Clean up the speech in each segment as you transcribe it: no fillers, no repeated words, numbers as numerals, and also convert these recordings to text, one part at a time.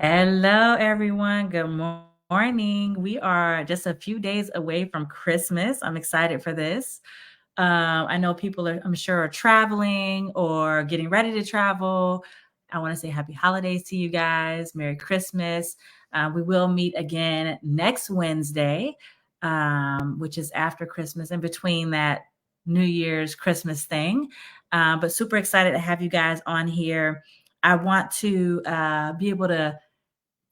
Hello, everyone. Good morning. We are just a few days away from Christmas. I'm excited for this. I know people are, I'm sure, are traveling or getting ready to travel. I want to say happy holidays to you guys. Merry Christmas. We will meet again next Wednesday, which is after Christmas, in between that New Year's Christmas thing. But super excited to have you guys on here. I want to be able to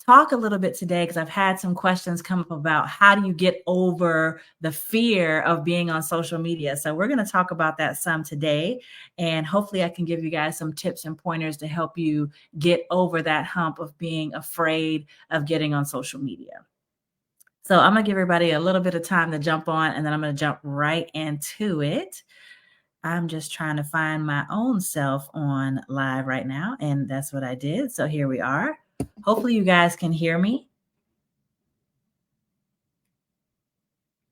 talk a little bit today because I've had some questions come up about how do you get over the fear of being on social media. So we're going to talk about that some today, and hopefully I can give you guys some tips and pointers to help you get over that hump of being afraid of getting on social media. So I'm going to give everybody a little bit of time to jump on, and then I'm going to jump right into it. I'm just trying to find my own self on live right now, and that's what I did. So here we are. Hopefully you guys can hear me.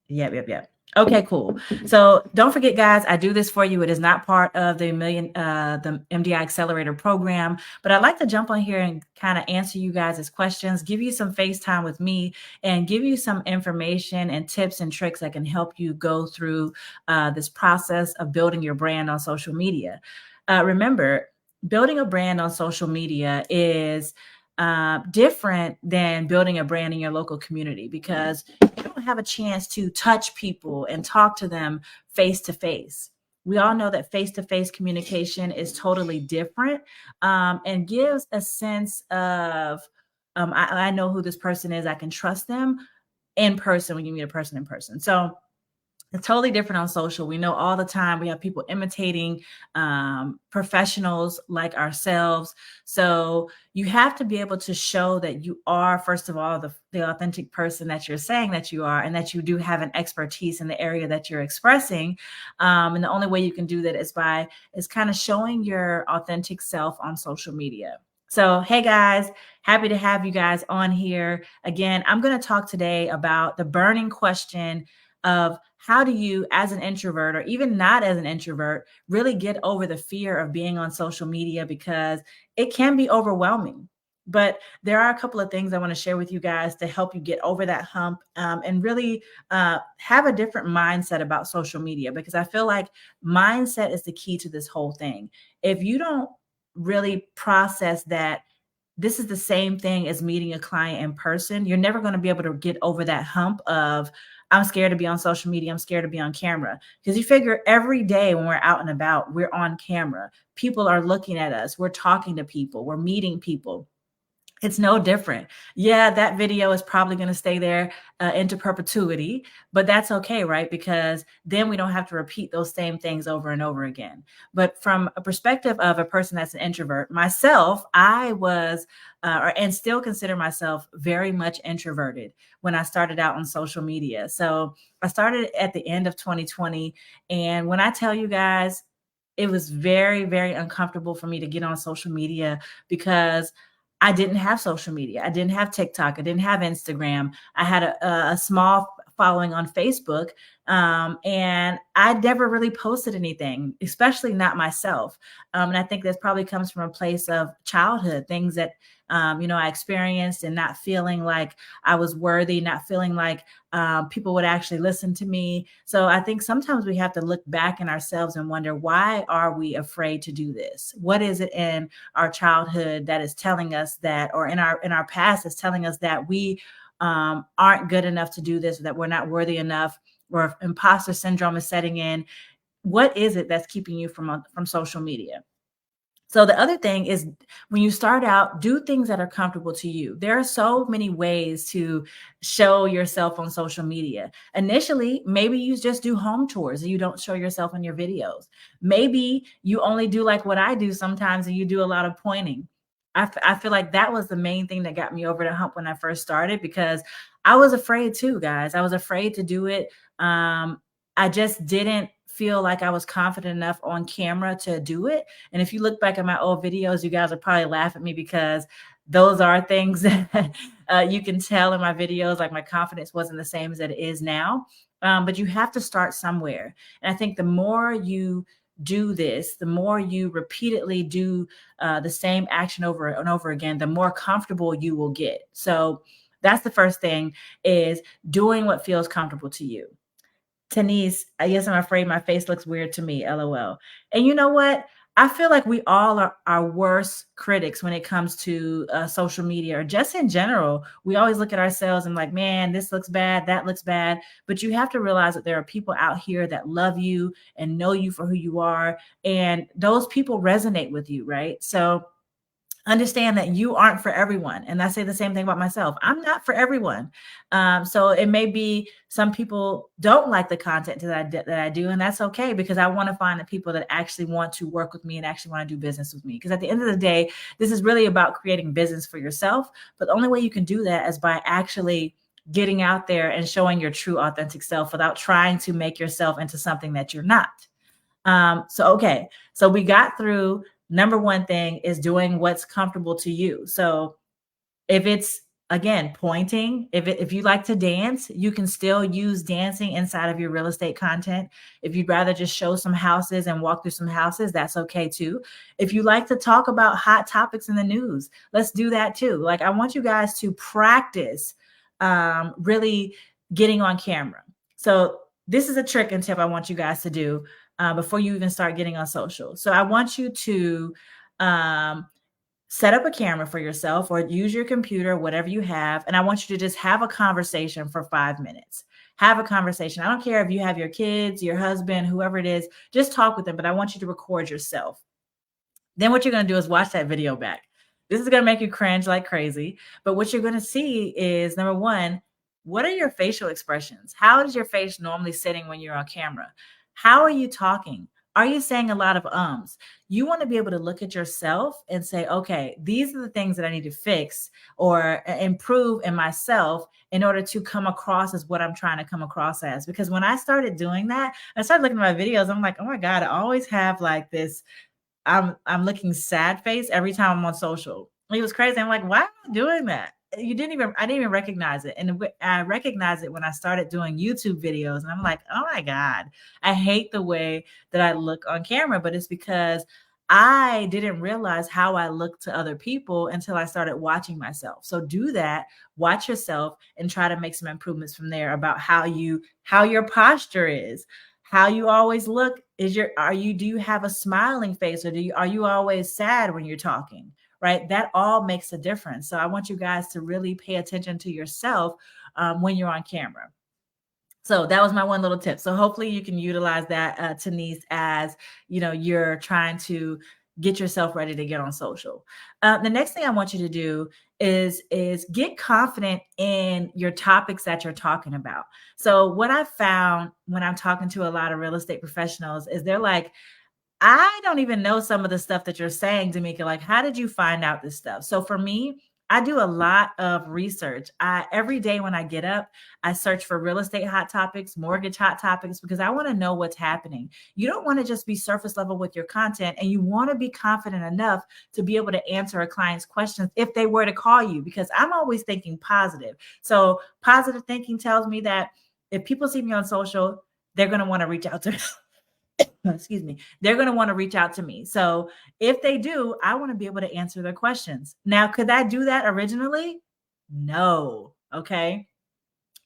Yep. Okay, cool. So don't forget, guys, I do this for you. It is not part of the MDI Accelerator program, but I'd like to jump on here and kind of answer you guys' questions, give you some FaceTime with me, and give you some information and tips and tricks that can help you go through this process of building your brand on social media. Remember, building a brand on social media is different than building a brand in your local community because you don't have a chance to touch people and talk to them face to face. We all know that face to face communication is totally different and gives a sense of I know who this person is. I can trust them in person when you meet a person in person. So it's totally different on social. We know all the time we have people imitating professionals like ourselves. So you have to be able to show that you are, first of all, the authentic person that you're saying that you are, and that you do have an expertise in the area that you're expressing. And the only way you can do that is kind of showing your authentic self on social media. So, hey guys, happy to have you guys on here. Again, I'm going to talk today about the burning question of how do you, as an introvert or even not as an introvert, really get over the fear of being on social media, because it can be overwhelming. But there are a couple of things I want to share with you guys to help you get over that hump and really have a different mindset about social media, because I feel like mindset is the key to this whole thing. If you don't really process that this is the same thing as meeting a client in person, you're never going to be able to get over that hump of, I'm scared to be on social media, I'm scared to be on camera. Because you figure every day when we're out and about, we're on camera. People are looking at us. We're talking to people. We're meeting people. It's no different. Yeah, that video is probably going to stay there into perpetuity, but that's okay, right? Because then we don't have to repeat those same things over and over again. But from a perspective of a person that's an introvert, myself, I was and still consider myself very much introverted when I started out on social media. So I started at the end of 2020. And when I tell you guys, it was very, very uncomfortable for me to get on social media because I didn't have social media. I didn't have TikTok. I didn't have Instagram. I had a small following on Facebook. And I never really posted anything, especially not myself. And I think this probably comes from a place of childhood, things that, I experienced, and not feeling like I was worthy, not feeling like people would actually listen to me. So I think sometimes we have to look back in ourselves and wonder, why are we afraid to do this? What is it in our childhood that is telling us that, or in our past is telling us that we aren't good enough to do this, that we're not worthy enough, or if imposter syndrome is setting in? What is it that's keeping you from social media? So the other thing is, when you start out, do things that are comfortable to you. There are so many ways to show yourself on social media. Initially, maybe you just do home tours and you don't show yourself in your videos. Maybe you only do like what I do sometimes, and you do a lot of pointing. I feel like that was the main thing that got me over the hump when I first started, because I was afraid too, guys. I was afraid to do it. I just didn't feel like I was confident enough on camera to do it. And if you look back at my old videos, you guys will probably laugh at me, because those are things that you can tell in my videos, like my confidence wasn't the same as it is now. But you have to start somewhere. And I think the more you do this, the more you repeatedly do the same action over and over again, the more comfortable you will get. So that's the first thing, is doing what feels comfortable to you. Tanise, I guess I'm afraid my face looks weird to me, LOL. And you know what? I feel like we all are our worst critics when it comes to social media, or just in general. We always look at ourselves and like, man, this looks bad, that looks bad. But you have to realize that there are people out here that love you and know you for who you are. And those people resonate with you, right? So understand that you aren't for everyone. And I say the same thing about myself. I'm not for everyone. So it may be some people don't like the content that I do, and that's okay, because I want to find the people that actually want to work with me and actually want to do business with me. Because at the end of the day, this is really about creating business for yourself. But the only way you can do that is by actually getting out there and showing your true authentic self without trying to make yourself into something that you're not. Okay. So we got through, number one thing is doing what's comfortable to you. So if it's, again, pointing, if you like to dance, you can still use dancing inside of your real estate content. If you'd rather just show some houses and walk through some houses, that's okay too. If you like to talk about hot topics in the news, let's do that too. Like, I want you guys to practice really getting on camera. So this is a trick and tip I want you guys to do before you even start getting on social. So I want you to set up a camera for yourself, or use your computer, whatever you have. And I want you to just have a conversation for 5 minutes. Have a conversation. I don't care if you have your kids, your husband, whoever it is, just talk with them. But I want you to record yourself. Then what you're going to do is watch that video back. This is going to make you cringe like crazy. But what you're going to see is, number one, what are your facial expressions? How is your face normally sitting when you're on camera? How are you talking? Are you saying a lot of ums? You want to be able to look at yourself and say, okay, these are the things that I need to fix or improve in myself in order to come across as what I'm trying to come across as. Because when I started doing that, I started looking at my videos. I'm like, oh my God, I always have like this, I'm looking sad face every time I'm on social. It was crazy. I'm like, why am I doing that? I didn't even recognize it. And I recognized it when I started doing YouTube videos. And I'm like, oh my God, I hate the way that I look on camera. But it's because I didn't realize how I look to other people until I started watching myself. So do that, watch yourself, and try to make some improvements from there about how your posture is, how you always look. Do you have a smiling face, or are you always sad when you're talking? Right? That all makes a difference. So I want you guys to really pay attention to yourself when you're on camera. So that was my one little tip. So hopefully you can utilize that, Tanise, as you're trying to get yourself ready to get on social. The next thing I want you to do is get confident in your topics that you're talking about. So what I found when I'm talking to a lot of real estate professionals is they're like, I don't even know some of the stuff that you're saying, Demeeka. Like, how did you find out this stuff? So for me, I do a lot of research. Every day when I get up, I search for real estate hot topics, mortgage hot topics, because I want to know what's happening. You don't want to just be surface level with your content, and you want to be confident enough to be able to answer a client's questions if they were to call you, because I'm always thinking positive. So positive thinking tells me that if people see me on social, they're going to want to reach out to me. Excuse me, they're going to want to reach out to me. So if they do, I want to be able to answer their questions. Now, could I do that originally? No. Okay.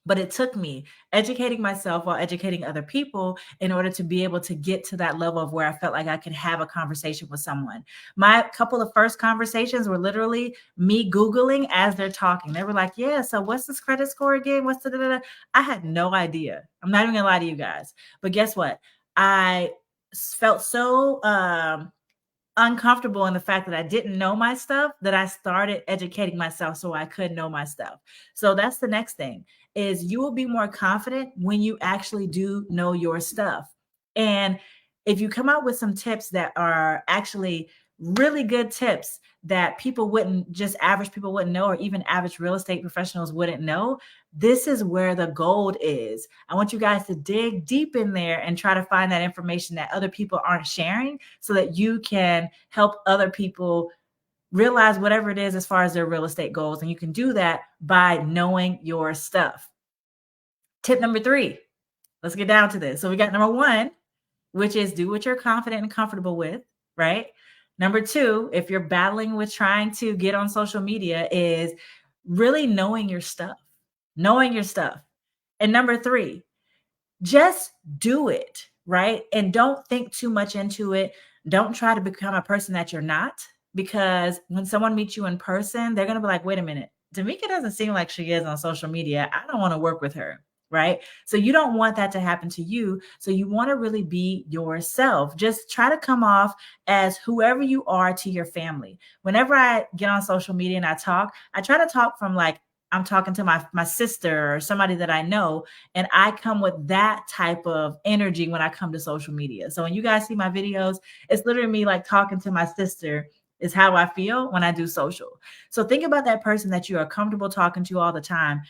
But it took me educating myself while educating other people in order to be able to get to that level of where I felt like I could have a conversation with someone. My couple of first conversations were literally me Googling as they're talking. They were like, yeah, so what's this credit score again? What's the da-da-da? I had no idea. I'm not even gonna lie to you guys. But guess what? I felt so uncomfortable in the fact that I didn't know my stuff that I started educating myself so I could know my stuff. So that's the next thing, is you will be more confident when you actually do know your stuff. And if you come out with some tips that are actually really good tips that average people wouldn't know, or even average real estate professionals wouldn't know, this is where the gold is. I want you guys to dig deep in there and try to find that information that other people aren't sharing, so that you can help other people realize whatever it is as far as their real estate goals. And you can do that by knowing your stuff. Tip number 3. Let's get down to this. So we got number 1, which is do what you're confident and comfortable with, right? Number two, if you're battling with trying to get on social media, is really knowing your stuff, knowing your stuff. And number three, just do it, right? And don't think too much into it. Don't try to become a person that you're not, because when someone meets you in person, they're going to be like, wait a minute, Demeeka doesn't seem like she is on social media. I don't want to work with her, right? So you don't want that to happen to you. So you want to really be yourself. Just try to come off as whoever you are to your family. Whenever I get on social media and I try to talk from like, I'm talking to my sister or somebody that I know, and I come with that type of energy when I come to social media. So when you guys see my videos, it's literally me like talking to my sister is how I feel when I do social. So think about that person that you are comfortable talking to all the time.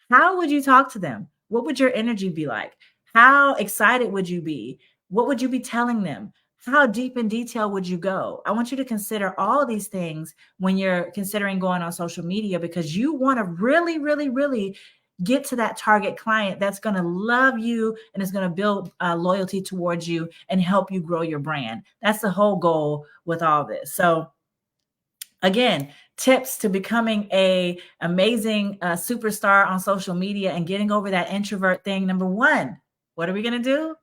How would you talk to them? What would your energy be like? How excited would you be? What would you be telling them? How deep in detail would you go? I want you to consider all of these things when you're considering going on social media, because you want to really, really, really get to that target client that's going to love you and is going to build loyalty towards you and help you grow your brand. That's the whole goal with all this. So again, tips to becoming a amazing superstar on social media and getting over that introvert thing. Number one, what are we going to do?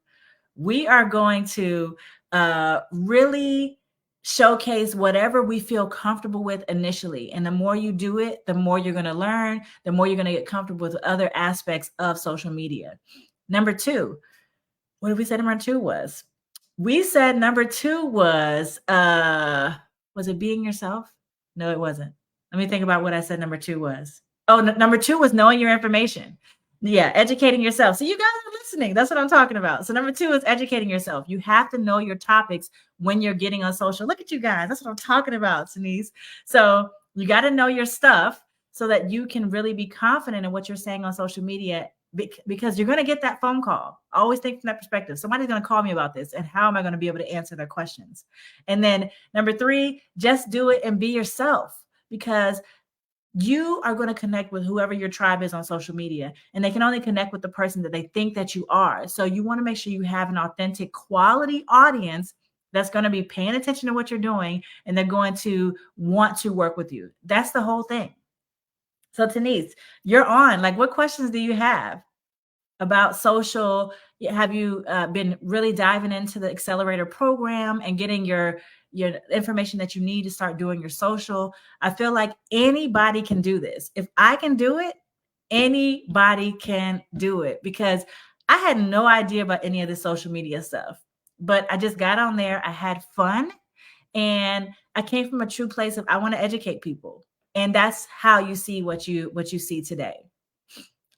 We are going to really showcase whatever we feel comfortable with initially. And the more you do it, the more you're going to learn, the more you're going to get comfortable with other aspects of social media. Number two, what did we say number two was? We said number two was it being yourself? No, it wasn't. Let me think about what I said number two was. Oh, number two was knowing your information. Yeah, educating yourself. So you guys are listening. That's what I'm talking about. So number two is educating yourself. You have to know your topics when you're getting on social. Look at you guys. That's what I'm talking about, Denise. So you got to know your stuff so that you can really be confident in what you're saying on social media, because you're going to get that phone call. Always think from that perspective. Somebody's going to call me about this, and how am I going to be able to answer their questions? And then number three, just do it and be yourself, because you are going to connect with whoever your tribe is on social media, and they can only connect with the person that they think that you are. So you want to make sure you have an authentic, quality audience that's going to be paying attention to what you're doing, and they're going to want to work with you. That's the whole thing. So Denise, you're on. Like, what questions do you have about social? Have you been really diving into the accelerator program and getting your information that you need to start doing your social? I feel like anybody can do this. If I can do it, anybody can do it, because I had no idea about any of the social media stuff, but I just got on there. I had fun, and I came from a true place of I want to educate people. And that's how you see what you see today.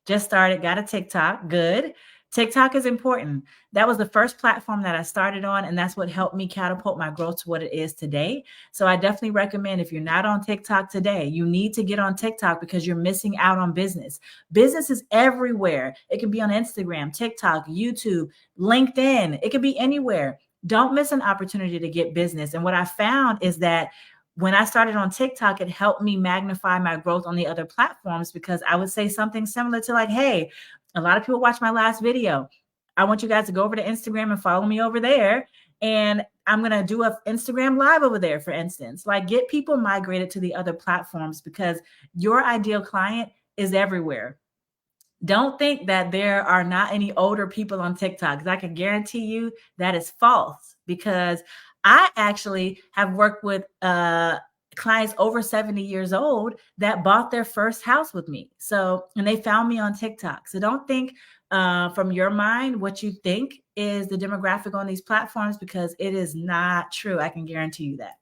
Just started, got a TikTok. Good. TikTok is important. That was the first platform that I started on, and that's what helped me catapult my growth to what it is today. So I definitely recommend, if you're not on TikTok today, you need to get on TikTok, because you're missing out on business. Business is everywhere. It can be on Instagram, TikTok, YouTube, LinkedIn. It could be anywhere. Don't miss an opportunity to get business. And what I found is that when I started on TikTok, it helped me magnify my growth on the other platforms, because I would say something similar to like, hey, a lot of people watch my last video. I want you guys to go over to Instagram and follow me over there. And I'm going to do an Instagram live over there, for instance. Like, get people migrated to the other platforms, because your ideal client is everywhere. Don't think that there are not any older people on TikTok, because I can guarantee you that is false, because I actually have worked with clients over 70 years old that bought their first house with me. So, and they found me on TikTok. So don't think from your mind what you think is the demographic on these platforms, because it is not true. I can guarantee you that.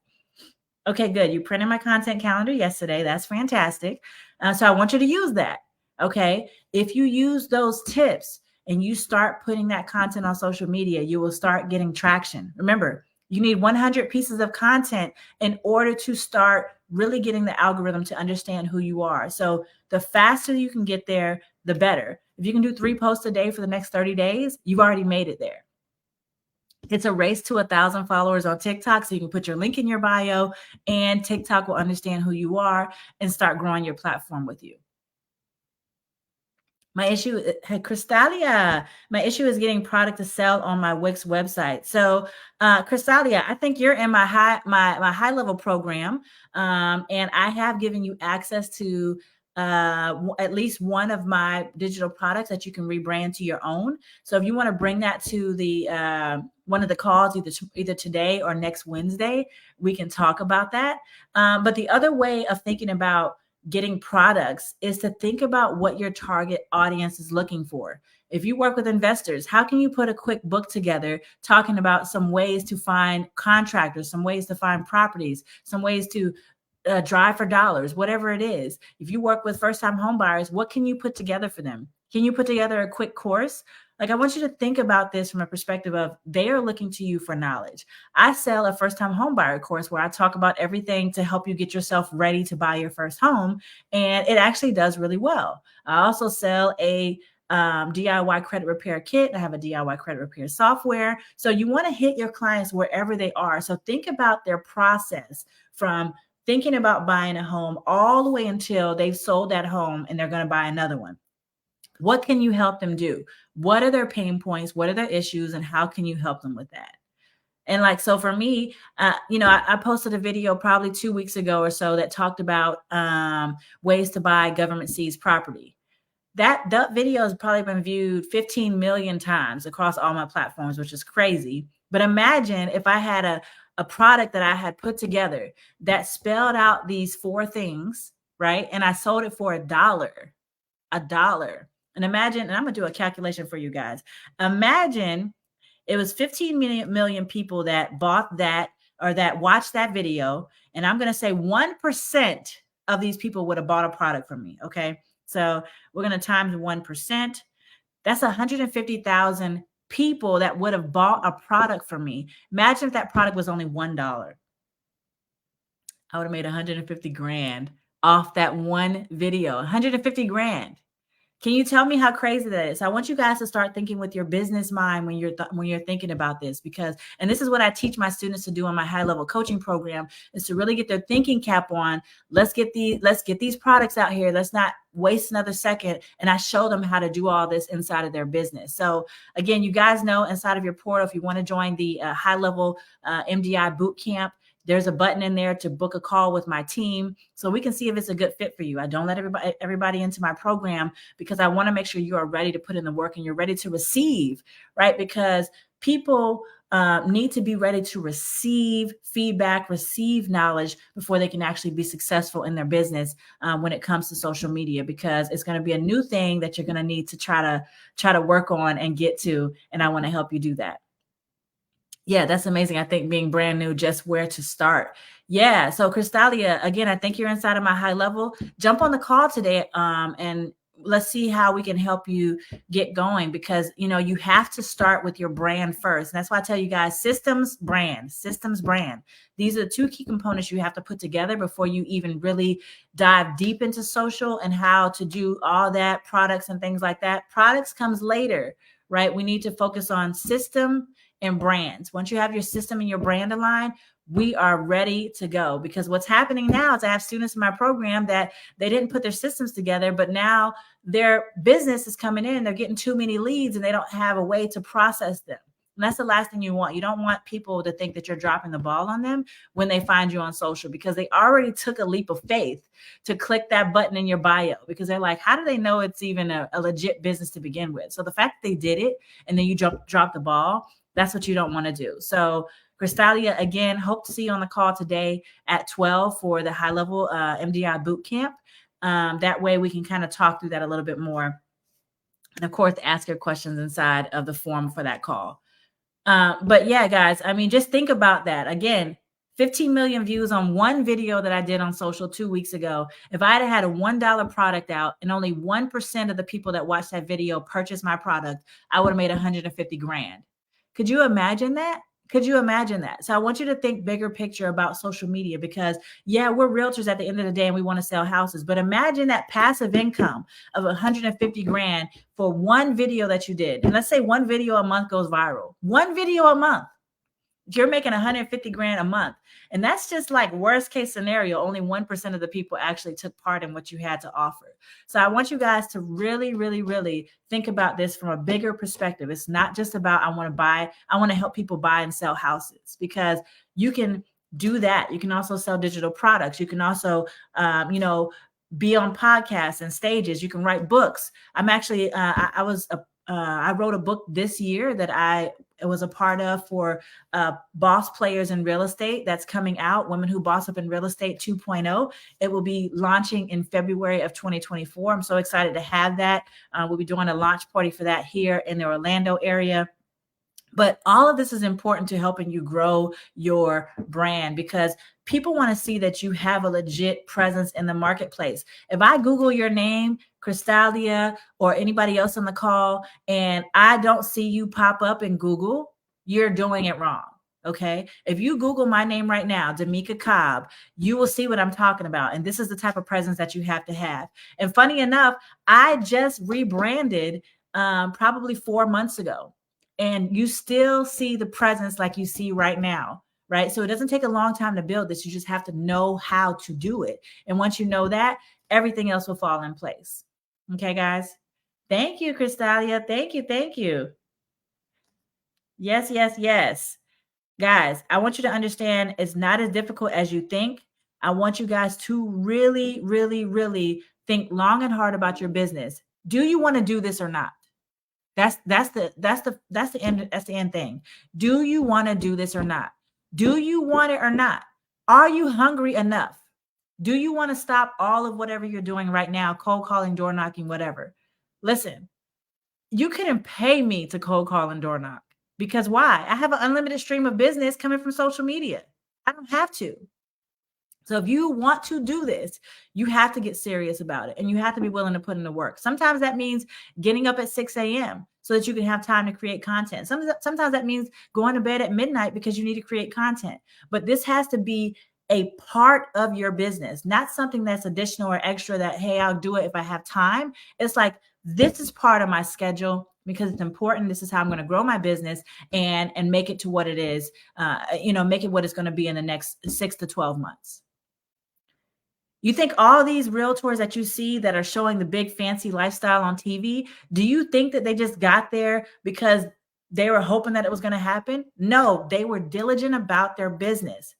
Okay, good. You printed my content calendar yesterday. That's fantastic. So I want you to use that. Okay. If you use those tips and you start putting that content on social media, you will start getting traction. Remember, you need 100 pieces of content in order to start really getting the algorithm to understand who you are. So the faster you can get there, the better. If you can do 3 posts a day for the next 30 days, you've already made it there. It's a race to 1,000 followers on TikTok. So you can put your link in your bio, and TikTok will understand who you are and start growing your platform with you. My issue, hey, Crystalia, my issue is getting product to sell on my Wix website. So, Crystalia, I think you're in my high level program, and I have given you access to at least one of my digital products that you can rebrand to your own. So, if you want to bring that to the one of the calls, either today or next Wednesday, we can talk about that. But the other way of thinking about getting products is to think about what your target audience is looking for. If you work with investors, how can you put a quick book together talking about some ways to find contractors, some ways to find properties, some ways to drive for dollars, whatever it is. If you work with first time home buyers, what can you put together for them? Can you put together a quick course? Like, I want you to think about this from a perspective of they are looking to you for knowledge. I sell a first time home buyer course where I talk about everything to help you get yourself ready to buy your first home. And it actually does really well. I also sell a DIY credit repair kit. I have a DIY credit repair software. So you want to hit your clients wherever they are. So think about their process from thinking about buying a home all the way until they've sold that home and they're going to buy another one. What can you help them do? What are their pain points? What are their issues? And how can you help them with that? And like, so for me, I posted a video probably 2 weeks ago or so that talked about ways to buy government seized property. That video has probably been viewed 15 million times across all my platforms, which is crazy. But imagine if I had a product that I had put together that spelled out these 4 things, right? And I sold it for $1. And imagine, and I'm going to do a calculation for you guys. Imagine it was 15 million people that bought that or that watched that video. And I'm going to say 1% of these people would have bought a product from me. Okay. So we're going to times 1%. That's 150,000 people that would have bought a product from me. Imagine if that product was only $1. I would have made 150 grand off that one video. 150 grand. Can you tell me how crazy that is? I want you guys to start thinking with your business mind when you're thinking about this, because, and this is what I teach my students to do in my high level coaching program, is to really get their thinking cap on. Let's get these products out here. Let's not waste another second. And I show them how to do all this inside of their business. So again, you guys know, inside of your portal, if you want to join the high level MDI boot camp, there's a button in there to book a call with my team so we can see if it's a good fit for you. I don't let everybody into my program because I want to make sure you are ready to put in the work and you're ready to receive, right? Because people need to be ready to receive feedback, receive knowledge before they can actually be successful in their business when it comes to social media, because it's going to be a new thing that you're going to need to try to work on and get to. And I want to help you do that. Yeah, that's amazing. I think being brand new, just where to start. Yeah. So Crystalia, again, I think you're inside of my high level. Jump on the call today and let's see how we can help you get going, because you have to start with your brand first. And that's why I tell you guys, systems, brand. These are the 2 key components you have to put together before you even really dive deep into social and how to do all that, products and things like that. Products comes later, right? We need to focus on system and brands. Once you have your system and your brand aligned, we are ready to go. Because what's happening now is I have students in my program that they didn't put their systems together, but now their business is coming in, they're getting too many leads and they don't have a way to process them. And that's the last thing you want. You don't want people to think that you're dropping the ball on them when they find you on social, because they already took a leap of faith to click that button in your bio, because they're like, how do they know it's even a legit business to begin with? So the fact that they did it and then you drop the ball, that's what you don't want to do. So Crystalia, again, hope to see you on the call today at 12 for the high level MDI boot camp. That way we can kind of talk through that a little bit more. And of course, ask your questions inside of the form for that call. But yeah, guys, I mean, just think about that. Again, 15 million views on one video that I did on social 2 weeks ago. If I had a $1 product out and only 1% of the people that watched that video purchased my product, I would have made 150 grand. Could you imagine that? Could you imagine that? So I want you to think bigger picture about social media, because yeah, we're realtors at the end of the day and we want to sell houses, but imagine that passive income of 150 grand for one video that you did. And let's say one video a month goes viral. One video a month. You're making 150 grand a month. And that's just like worst case scenario. Only 1% of the people actually took part in what you had to offer. So I want you guys to really, really, really think about this from a bigger perspective. It's not just about, I want to help people buy and sell houses, because you can do that. You can also sell digital products. You can also, be on podcasts and stages. You can write books. I'm actually, I wrote a book this year that I was a part of for boss players in real estate, that's coming out, Women Who Boss Up in Real Estate 2.0. It will be launching in February of 2024. I'm so excited to have that. We'll be doing a launch party for that here in the Orlando area. But all of this is important to helping you grow your brand, because people want to see that you have a legit presence in the marketplace. If I Google your name, Crystalia, or anybody else on the call, and I don't see you pop up in Google, you're doing it wrong. Okay. If you Google my name right now, Demeeka Cobb, you will see what I'm talking about. And this is the type of presence that you have to have. And funny enough, I just rebranded probably 4 months ago, and you still see the presence like you see right now, right? So it doesn't take a long time to build this. You just have to know how to do it. And once you know that, everything else will fall in place. Okay, guys? Thank you, Crystalia. Thank you. Thank you. Yes, yes, yes. Guys, I want you to understand it's not as difficult as you think. I want you guys to really, really, really think long and hard about your business. Do you want to do this or not? That's the end thing. Do you want to do this or not? Do you want it or not? Are you hungry enough? Do you want to stop all of whatever you're doing right now, cold calling, door knocking, whatever? Listen, you couldn't pay me to cold call and door knock, because why? I have an unlimited stream of business coming from social media. I don't have to. So if you want to do this, you have to get serious about it, and you have to be willing to put in the work. Sometimes that means getting up at 6 a.m. so that you can have time to create content. Sometimes that means going to bed at midnight because you need to create content. But this has to be a part of your business, not something that's additional or extra that, hey, I'll do it if I have time. It's like, this is part of my schedule because it's important. This is how I'm going to grow my business and make it to what it is, make it what it's going to be in the next 6 to 12 months. You think all these realtors that you see that are showing the big fancy lifestyle on TV, do you think that they just got there because they were hoping that it was going to happen? No, they were diligent about their business.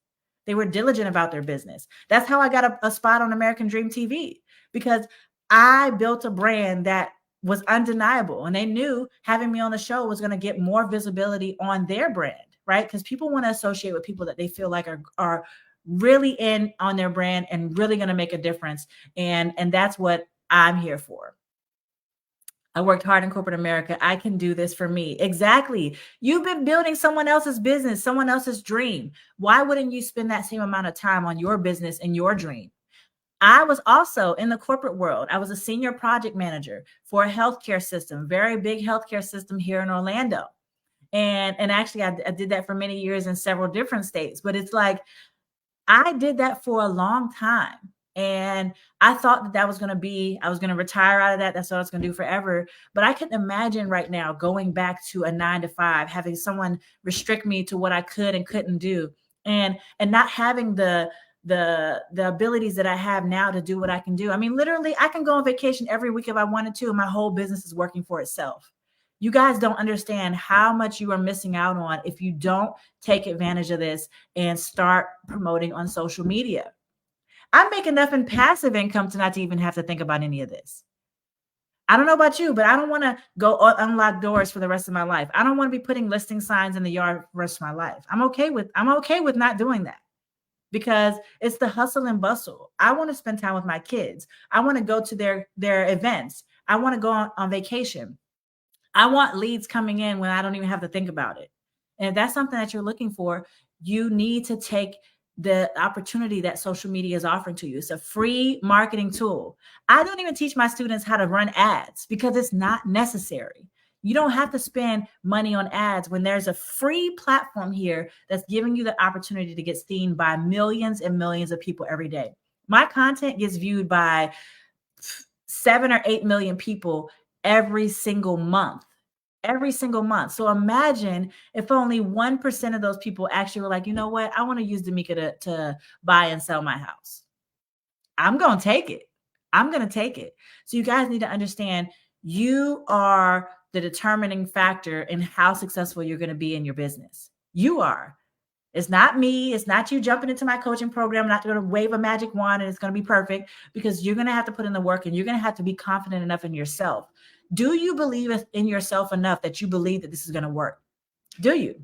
They were diligent about their business. That's how I got a spot on American Dream TV, because I built a brand that was undeniable, and they knew having me on the show was going to get more visibility on their brand, right? Because people want to associate with people that they feel like are really in on their brand and really going to make a difference. And that's what I'm here for. I worked hard in corporate America. I can do this for me. Exactly. You've been building someone else's business, someone else's dream. Why wouldn't you spend that same amount of time on your business and your dream? I was also in the corporate world. I was a senior project manager for a healthcare system, very big healthcare system here in Orlando. And actually, I did that for many years in several different states. But it's like, I did that for a long time. And I thought that was going to be, I was going to retire out of that. That's what I was going to do forever. But I couldn't imagine right now going back to a 9 to 5, having someone restrict me to what I could and couldn't do, and not having the abilities that I have now to do what I can do. I mean, literally, I can go on vacation every week if I wanted to, and my whole business is working for itself. You guys don't understand how much you are missing out on if you don't take advantage of this and start promoting on social media. I make enough in passive income to not to even have to think about any of this. I don't know about you, but I don't want to go unlock doors for the rest of my life. I don't want to be putting listing signs in the yard for the rest of my life. I'm okay with not doing that, because it's the hustle and bustle. I want to spend time with my kids. I want to go to their events. I want to go on vacation. I want leads coming in when I don't even have to think about it. And if that's something that you're looking for, you need to take the opportunity that social media is offering to you. It's a free marketing tool. I don't even teach my students how to run ads because it's not necessary. You don't have to spend money on ads when there's a free platform here that's giving you the opportunity to get seen by millions and millions of people every day. My content gets viewed by 7 or 8 million people every single month. every single month. So imagine if only 1% of those people actually were like, you know what, I want to use Demeeka to buy and sell my house. I'm going to take it. I'm going to take it. So you guys need to understand you are the determining factor in how successful you're going to be in your business. You are. It's not me. It's not you jumping into my coaching program. I'm not going to wave a magic wand and it's going to be perfect, because you're going to have to put in the work and you're going to have to be confident enough in yourself. Do you believe in yourself enough that you believe that this is going to work? Do you?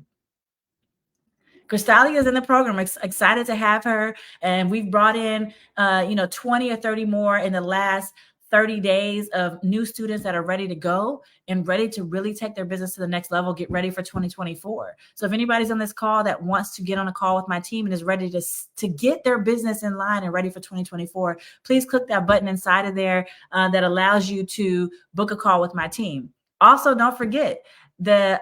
Crystalia is in the program. Excited to have her. And we've brought in, 20 or 30 more in the last 30 days of new students that are ready to go and ready to really take their business to the next level, get ready for 2024. So if anybody's on this call that wants to get on a call with my team and is ready to get their business in line and ready for 2024, please click that button inside of there that allows you to book a call with my team. Also, don't forget the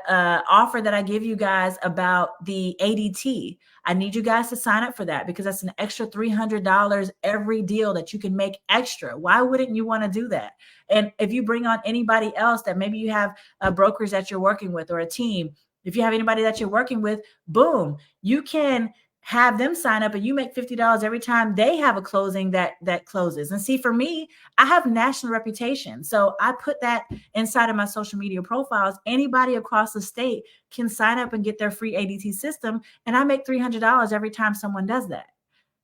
offer that I give you guys about the ADT. I need you guys to sign up for that, because that's an extra $300 every deal that you can make extra. Why wouldn't you want to do that? And if you bring on anybody else that maybe you have brokers that you're working with or a team, if you have anybody that you're working with, boom, you can have them sign up and you make $50 every time they have a closing that closes. And see, for me, I have national reputation. So I put that inside of my social media profiles. Anybody across the state can sign up and get their free ADT system. And I make $300 every time someone does that.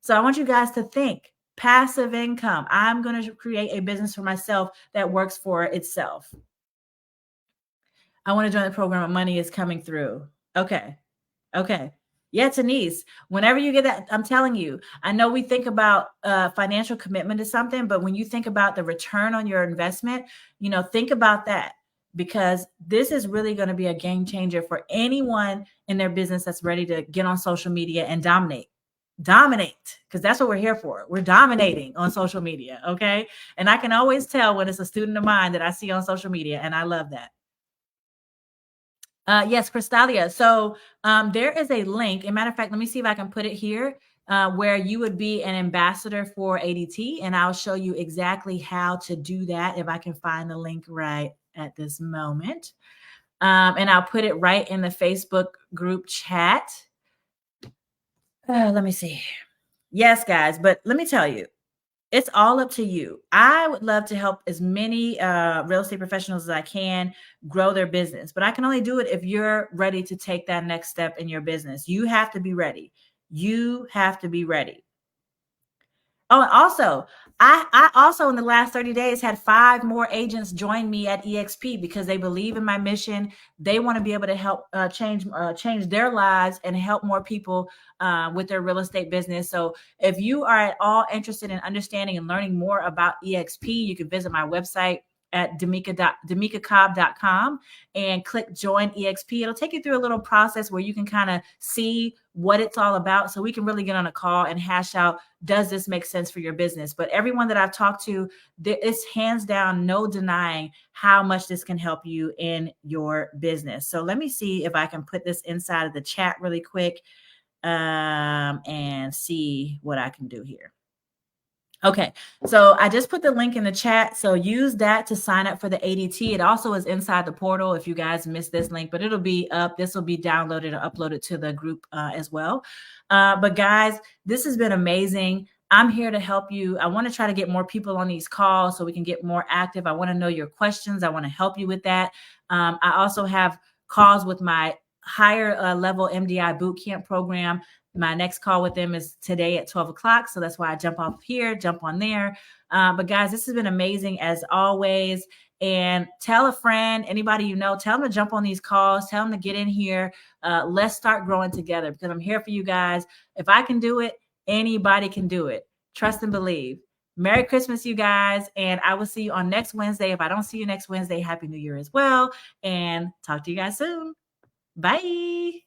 So I want you guys to think passive income. I'm going to create a business for myself that works for itself. I want to join the program and money is coming through. Okay. Yeah, Denise, whenever you get that, I'm telling you, I know we think about financial commitment to something, but when you think about the return on your investment, think about that, because this is really going to be a game changer for anyone in their business that's ready to get on social media and dominate, because that's what we're here for. We're dominating on social media. Okay. And I can always tell when it's a student of mine that I see on social media, and I love that. Yes, Crystalia. So there is a link. As a matter of fact, let me see if I can put it here where you would be an ambassador for ADT. And I'll show you exactly how to do that if I can find the link right at this moment. And I'll put it right in the Facebook group chat. Let me see. Yes, guys. But let me tell you, it's all up to you. I would love to help as many real estate professionals as I can grow their business, but I can only do it if you're ready to take that next step in your business. You have to be ready. You have to be ready. Oh, and also, I also in the last 30 days had 5 more agents join me at EXP because they believe in my mission. They want to be able to help change their lives and help more people with their real estate business. So if you are at all interested in understanding and learning more about EXP, you can visit my website at demeekacobb.com and click join EXP. It'll take you through a little process where you can kind of see what it's all about, so we can really get on a call and hash out, does this make sense for your business? But everyone that I've talked to, it's hands down, no denying how much this can help you in your business. So let me see if I can put this inside of the chat really quick and see what I can do here. Okay, so I just put the link in the chat. So use that to sign up for the ADT. It also is inside the portal if you guys missed this link, but it'll be up. This will be downloaded or uploaded to the group as well. But guys, this has been amazing. I'm here to help you. I want to try to get more people on these calls so we can get more active. I want to know your questions. I want to help you with that. I also have calls with my higher level MDI bootcamp program. My next call with them is today at 12 o'clock. So that's why I jump off here, jump on there. But guys, this has been amazing as always. And tell a friend, anybody you know, tell them to jump on these calls, tell them to get in here. Let's start growing together, because I'm here for you guys. If I can do it, anybody can do it. Trust and believe. Merry Christmas, you guys. And I will see you on next Wednesday. If I don't see you next Wednesday, Happy New Year as well. And talk to you guys soon. Bye.